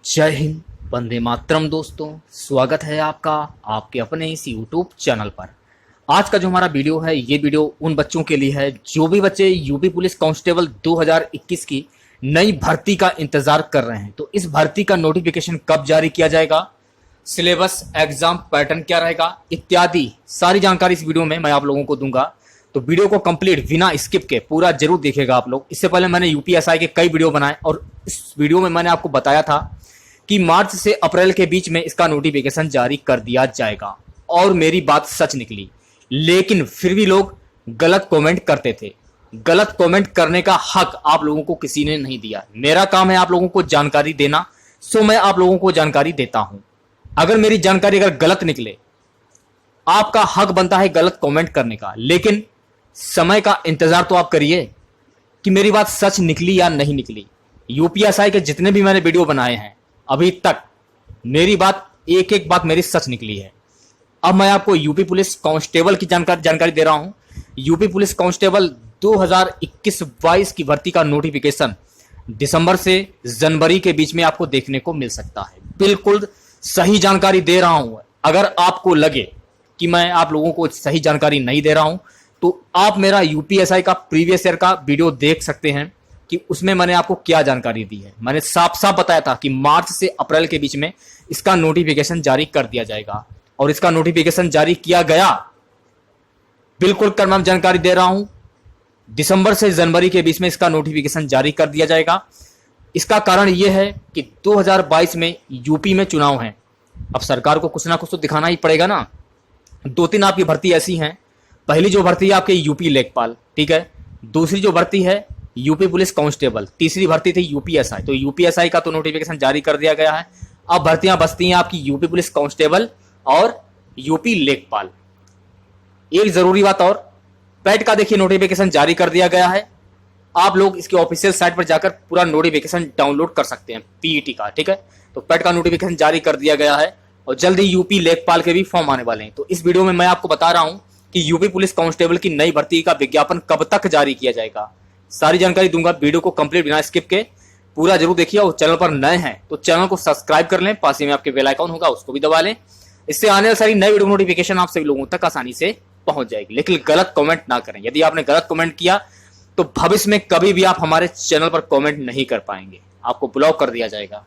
जय हिंद। वंदे मातरम। दोस्तों, स्वागत है आपका आपके अपने इस यूट्यूब चैनल पर। आज का जो हमारा वीडियो है, ये वीडियो उन बच्चों के लिए है जो भी बच्चे यूपी पुलिस कांस्टेबल 2021 की नई भर्ती का इंतजार कर रहे हैं। तो इस भर्ती का नोटिफिकेशन कब जारी किया जाएगा, सिलेबस, एग्जाम पैटर्न क्या रहेगा, इत्यादि सारी जानकारी इस वीडियो में मैं आप लोगों को दूंगा। तो वीडियो को कंप्लीट बिना स्किप के पूरा जरूर देखिएगा आप लोग। इससे पहले मैंने यूपीएसआई के कई वीडियो बनाए और इस वीडियो में मैंने आपको बताया था कि मार्च से अप्रैल के बीच में इसका नोटिफिकेशन जारी कर दिया जाएगा, और मेरी बात सच निकली। लेकिन फिर भी लोग गलत कमेंट करते थे। गलत कमेंट करने का हक आप लोगों को किसी ने नहीं दिया। मेरा काम है आप लोगों को जानकारी देना, सो मैं आप लोगों को जानकारी देता हूं। अगर मेरी जानकारी अगर गलत निकले, आपका हक बनता है गलत कमेंट करने का, लेकिन समय का इंतजार तो आप करिए कि मेरी बात सच निकली या नहीं निकली। यूपीएसआई के जितने भी मैंने वीडियो बनाए हैं अभी तक, मेरी बात एक एक बात मेरी सच निकली है। अब मैं आपको यूपी पुलिस कांस्टेबल की जानकारी दे रहा हूं। यूपी पुलिस कांस्टेबल 2021-22 की भर्ती का नोटिफिकेशन दिसंबर से जनवरी के बीच में आपको देखने को मिल सकता है। बिल्कुल सही जानकारी दे रहा हूं। अगर आपको लगे कि मैं आप लोगों को सही जानकारी नहीं दे रहा हूं, तो आप मेरा यूपीएसआई का प्रीवियस ईयर का वीडियो देख सकते हैं कि उसमें मैंने आपको क्या जानकारी दी है। मैंने साफ साफ बताया था कि मार्च से अप्रैल के बीच में इसका नोटिफिकेशन जारी कर दिया जाएगा, और इसका नोटिफिकेशन जारी किया गया। बिल्कुल कंफर्म जानकारी दे रहा हूं, दिसंबर से जनवरी के बीच में इसका नोटिफिकेशन जारी कर दिया जाएगा। इसका कारण यह है कि 2022 में यूपी में चुनाव है। अब सरकार को कुछ ना कुछ तो दिखाना ही पड़ेगा ना। दो तीन आपकी भर्ती ऐसी हैं। पहली जो भर्ती है आपके यूपी लेखपाल, ठीक है। दूसरी जो भर्ती है यूपी पुलिस कांस्टेबल। तीसरी भर्ती थी यूपीएसआई। तो यूपीएसआई का तो नोटिफिकेशन जारी कर दिया गया है। अब भर्तियां बचती हैं आपकी यूपी पुलिस कांस्टेबल और यूपी लेखपाल। एक जरूरी बात और, पैट का देखिए नोटिफिकेशन जारी कर दिया गया है। आप लोग इसकी ऑफिशियल साइट पर जाकर पूरा नोटिफिकेशन डाउनलोड कर सकते हैं पीईटी का, ठीक है। तो पैट का नोटिफिकेशन जारी कर दिया गया है, और जल्दी यूपी लेखपाल के भी फॉर्म आने वाले हैं। तो इस वीडियो में मैं आपको बता रहा हूं कि यूपी पुलिस कांस्टेबल की नई भर्ती का विज्ञापन कब तक जारी किया जाएगा। सारी जानकारी दूंगा। वीडियो को कंप्लीट बिना स्किप के पूरा जरूर देखिए, और चैनल पर नए हैं तो चैनल को सब्सक्राइब कर लें। पास ही में आपके बेल आइकन होगा, उसको भी दबा लें। इससे आने वाली सारी नई वीडियो नोटिफिकेशन आप सभी लोगों तक आसानी से पहुंच जाएगी। लेकिन गलत कमेंट ना करें। यदि आपने गलत कमेंट किया तो भविष्य में कभी भी आप हमारे चैनल पर कमेंट नहीं कर पाएंगे, आपको ब्लॉक कर दिया जाएगा।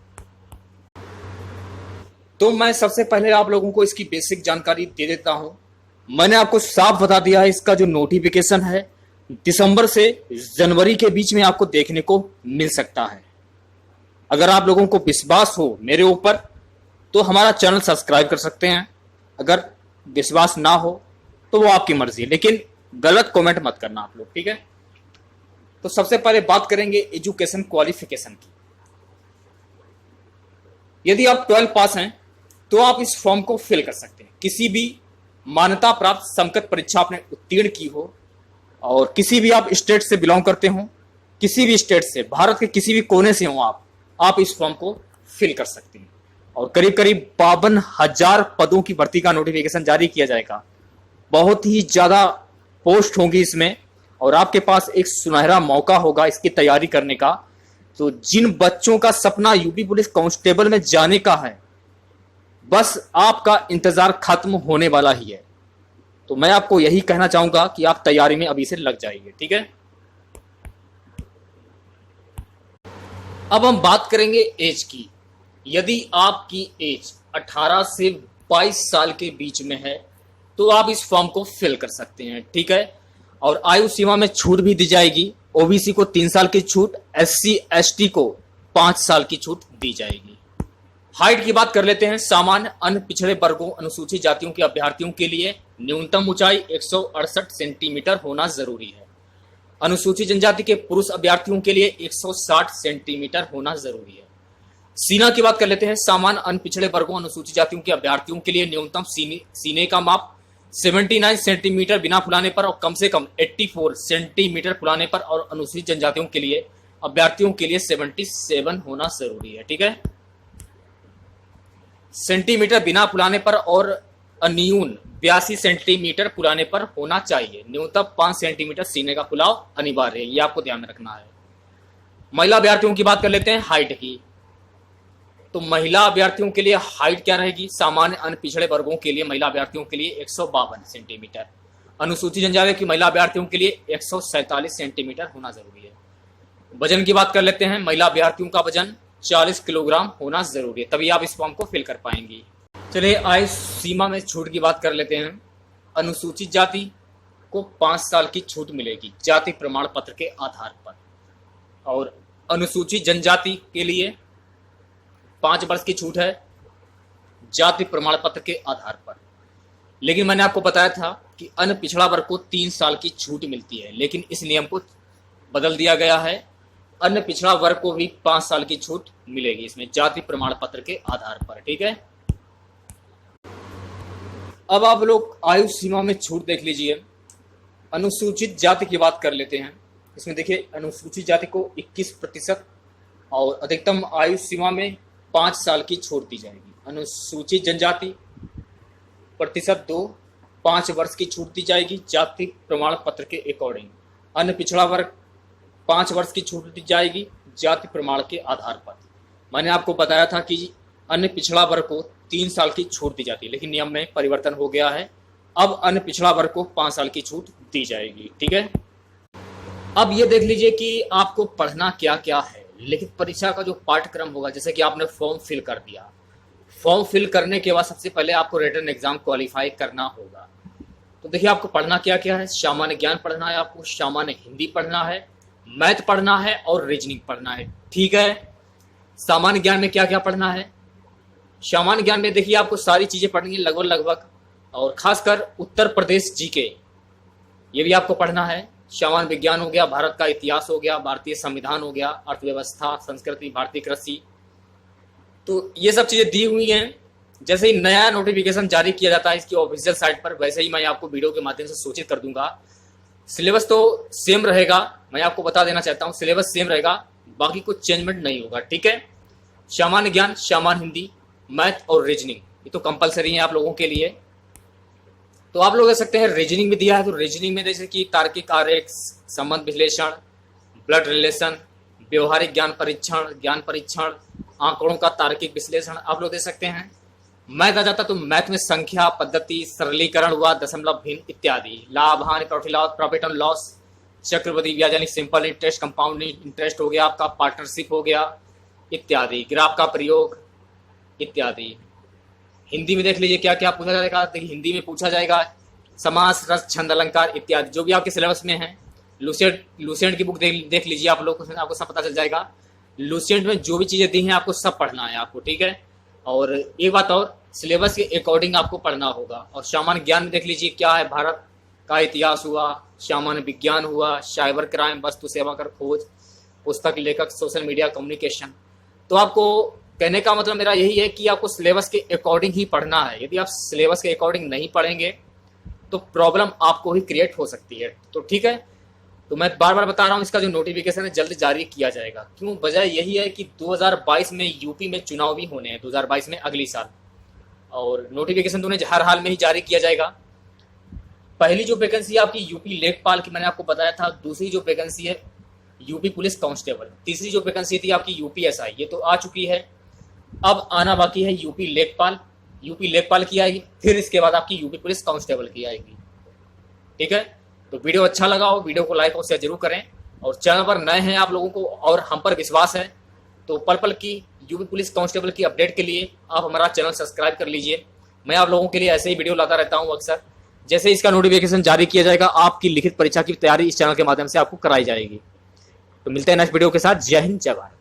तो मैं सबसे पहले आप लोगों को इसकी बेसिक जानकारी दे देता हूं। मैंने आपको साफ बता दिया है, इसका जो नोटिफिकेशन है दिसंबर से जनवरी के बीच में आपको देखने को मिल सकता है। अगर आप लोगों को विश्वास हो मेरे ऊपर तो हमारा चैनल सब्सक्राइब कर सकते हैं। अगर विश्वास ना हो तो वो आपकी मर्जी है, लेकिन गलत कमेंट मत करना आप लोग, ठीक है। तो सबसे पहले बात करेंगे एजुकेशन क्वालिफिकेशन की। यदि आप 12 पास हैं तो आप इस फॉर्म को फिल कर सकते हैं। किसी भी मान्यता प्राप्त समकक्ष परीक्षा आपने उत्तीर्ण की हो, और किसी भी आप स्टेट से बिलोंग करते हो, किसी भी स्टेट से, भारत के किसी भी कोने से हो आप इस फॉर्म को फिल कर सकते हैं। और करीब करीब 52,000 पदों की भर्ती का नोटिफिकेशन जारी किया जाएगा। बहुत ही ज्यादा पोस्ट होंगी इसमें, और आपके पास एक सुनहरा मौका होगा इसकी तैयारी करने का। तो जिन बच्चों का सपना यूपी पुलिस कांस्टेबल में जाने का है, बस आपका इंतजार खत्म होने वाला ही है। तो मैं आपको यही कहना चाहूंगा कि आप तैयारी में अभी से लग जाइए, ठीक है। अब हम बात करेंगे एज की। यदि आपकी एज 18 से 22 साल के बीच में है तो आप इस फॉर्म को फिल कर सकते हैं, ठीक है। और आयु सीमा में छूट भी दी जाएगी। ओबीसी को 3 साल की छूट, SC ST को 5 साल की छूट दी जाएगी। हाइट की बात कर लेते हैं। सामान्य, अन्य पिछड़े वर्गों, अनुसूचित जातियों के अभ्यर्थियों के लिए न्यूनतम ऊंचाई 168 सेंटीमीटर होना जरूरी है। अनुसूचित जनजाति के पुरुष अभ्यर्थियों के लिए 160 सेंटीमीटर होना जरूरी है। सीना की बात कर लेते हैं। सामान्य, अन्य पिछड़े वर्गों, अनुसूचित जातियों के अभ्यर्थियों के लिए न्यूनतम सीने का माप 79 सेंटीमीटर बिना फुलाने पर और कम से कम 84 सेंटीमीटर फुलाने पर, और अनुसूचित जनजातियों के लिए अभ्यर्थियों के लिए 77 होना जरूरी है, ठीक है। सेंटीमीटर बिना फुलाने पर और अन्यून 82 सेंटीमीटर फुलाने पर होना चाहिए। न्यूनतम 5 सेंटीमीटर सीने का फुलाव अनिवार्य है, ये आपको ध्यान में रखना है। महिला अभ्यर्थियों की बात कर लेते हैं हाइट की। तो महिला अभ्यर्थियों के लिए हाइट क्या रहेगी? सामान्य अन्य पिछड़े वर्गों के लिए महिला अभ्यर्थियों के लिए 152 सेंटीमीटर, अनुसूचित जनजाति की महिला अभ्यर्थियों के लिए 147 सेंटीमीटर होना जरूरी है। वजन की बात कर लेते हैं। महिला अभ्यर्थियों का वजन 40 किलोग्राम होना जरूरी है, तभी आप इस फॉर्म को फिल कर पाएंगी। चलिए आयु सीमा में छूट की बात कर लेते हैं। अनुसूचित जाति को 5 साल की छूट मिलेगी जाति प्रमाण पत्र के आधार पर, और अनुसूचित जनजाति के लिए 5 वर्ष की छूट है जाति प्रमाण पत्र के आधार पर। लेकिन मैंने आपको बताया था कि अन्य पिछड़ा वर्ग को 3 साल की छूट मिलती है, लेकिन इस नियम को बदल दिया गया है। अन्य पिछड़ा वर्ग को भी 5 साल की छूट मिलेगी इसमें जाति प्रमाण पत्र के आधार पर। ठीक है, अब आप लोग आयु सीमा में छूट देख लीजिए। अनुसूचित जाति की बात कर लेते हैं। इसमें देखिए अनुसूचित जाति को 21% और अधिकतम आयु सीमा में 5 साल की छूट दी जाएगी। अनुसूचित जनजाति प्रतिशत 2, 5 वर्ष की छूट दी जाएगी जाति प्रमाण पत्र के अकॉर्डिंग। अन्य पिछड़ा वर्ग 5 वर्ष की छूट दी जाएगी जाति प्रमाण के आधार पर। मैंने आपको बताया था कि अन्य पिछड़ा वर्ग को 3 साल की छूट दी जाती है, लेकिन नियम में परिवर्तन हो गया है। अब अन्य पिछड़ा वर्ग को 5 साल की छूट दी जाएगी। ठीक है, अब ये देख लीजिए कि आपको पढ़ना क्या क्या है। लिखित परीक्षा का जो पाठ्यक्रम होगा, जैसे कि आपने फॉर्म फिल कर दिया, फॉर्म फिल करने के बाद सबसे पहले आपको रिटन एग्जाम क्वालिफाई करना होगा। तो देखिए आपको पढ़ना क्या क्या है। सामान्य ज्ञान पढ़ना है, आपको सामान्य हिंदी पढ़ना है, मैथ पढ़ना है और रीजनिंग पढ़ना है। ठीक है, सामान्य ज्ञान में क्या क्या पढ़ना है? सामान्य ज्ञान में देखिए आपको सारी चीजें पढ़नी है लगभग, और खासकर उत्तर प्रदेश जीके ये भी आपको पढ़ना है। सामान्य विज्ञान हो गया, भारत का इतिहास हो गया, भारतीय संविधान हो गया, अर्थव्यवस्था, संस्कृति, भारतीय कृषि, तो ये सब चीजें दी हुई हैं। जैसे ही नया नोटिफिकेशन जारी किया जाता है इसकी ऑफिशियल साइट पर, वैसे ही मैं आपको वीडियो के माध्यम से सूचित कर दूंगा। सिलेबस तो सेम रहेगा, मैं आपको बता देना चाहता हूँ, सिलेबस सेम रहेगा, बाकी कुछ चेंजमेंट नहीं होगा। ठीक है, सामान्य ज्ञान, सामान्य हिंदी, मैथ और रीजनिंग ये तो कंपलसरी है आप लोगों के लिए। तो आप लोग कह सकते हैं रीजनिंग में दिया है, तो रीजनिंग में जैसे कि तार्किक आरेख, संबंध विश्लेषण, ब्लड रिलेशन, व्यवहारिक ज्ञान परीक्षण, आंकड़ों का तार्किक विश्लेषण आप लोग दे सकते हैं। मैथ आ जाता तो मैथ में संख्या पद्धति, सरलीकरण हुआ, दशमलव भिन्न इत्यादि, लाभ हानि, प्रॉफिट एंड लॉस, चक्रवृद्धि ब्याज यानी सिंपल इंटरेस्ट, कंपाउंड इंटरेस्ट हो गया आपका, पार्टनरशिप हो गया इत्यादि, ग्राफ का प्रयोग इत्यादि। हिंदी में देख लीजिए क्या क्या पूछा जाएगा। देखिए हिंदी में पूछा जाएगा समास, रस, छंद, अलंकार इत्यादि, जो भी आपके सिलेबस में है। लुसेंट की बुक देख लीजिए आप लोग, उसमें आपको सब पता चल जाएगा। लुसेंट में जो भी चीजें दी हैं आपको सब पढ़ना है आपको। ठीक है, और एक बात और, सिलेबस के अकॉर्डिंग आपको पढ़ना होगा। और सामान्य ज्ञान में देख लीजिए क्या है, भारत का इतिहास हुआ, सामान्य विज्ञान हुआ, साइबर क्राइम, वस्तु सेवा कर खोज, पुस्तक लेखक, सोशल मीडिया कम्युनिकेशन। तो आपको कहने का मतलब मेरा यही है कि आपको सिलेबस के अकॉर्डिंग ही पढ़ना है। यदि आप सिलेबस के अकॉर्डिंग नहीं पढ़ेंगे तो प्रॉब्लम आपको ही क्रिएट हो सकती है। तो ठीक है, तो मैं बार बार बता रहा हूँ इसका जो नोटिफिकेशन है जल्द जारी किया जाएगा। क्यों? वजह यही है कि 2022 में यूपी में चुनाव भी होने हैं, 2022 में अगली साल, और नोटिफिकेशन तो उन्हें हर हाल में ही जारी किया जाएगा। पहली जो वैकेंसी आपकी यूपी लेखपाल की मैंने आपको बताया था, दूसरी जो वैकेंसी है यूपी पुलिस कांस्टेबल, तीसरी जो वैकेंसी थी आपकी यूपी एसआई, ये तो आ चुकी है। अब आना बाकी है यूपी लेखपाल। यूपी लेखपाल की आएगी, फिर इसके बाद आपकी यूपी पुलिस कांस्टेबल की आएगी। ठीक है, तो वीडियो अच्छा लगा हो वीडियो को लाइक और शेयर जरूर करें, और चैनल पर नए हैं आप लोगों को और हम पर विश्वास है तो पल पल की यूपी पुलिस कांस्टेबल की अपडेट के लिए आप हमारा चैनल सब्सक्राइब कर लीजिए। मैं आप लोगों के लिए ऐसे ही वीडियो लाता रहता हूँ अक्सर। जैसे इसका नोटिफिकेशन जारी किया जाएगा आपकी लिखित परीक्षा की तैयारी इस चैनल के माध्यम से आपको कराई जाएगी। तो मिलते हैं नेक्स्ट वीडियो के साथ। जय हिंद, जय भारत।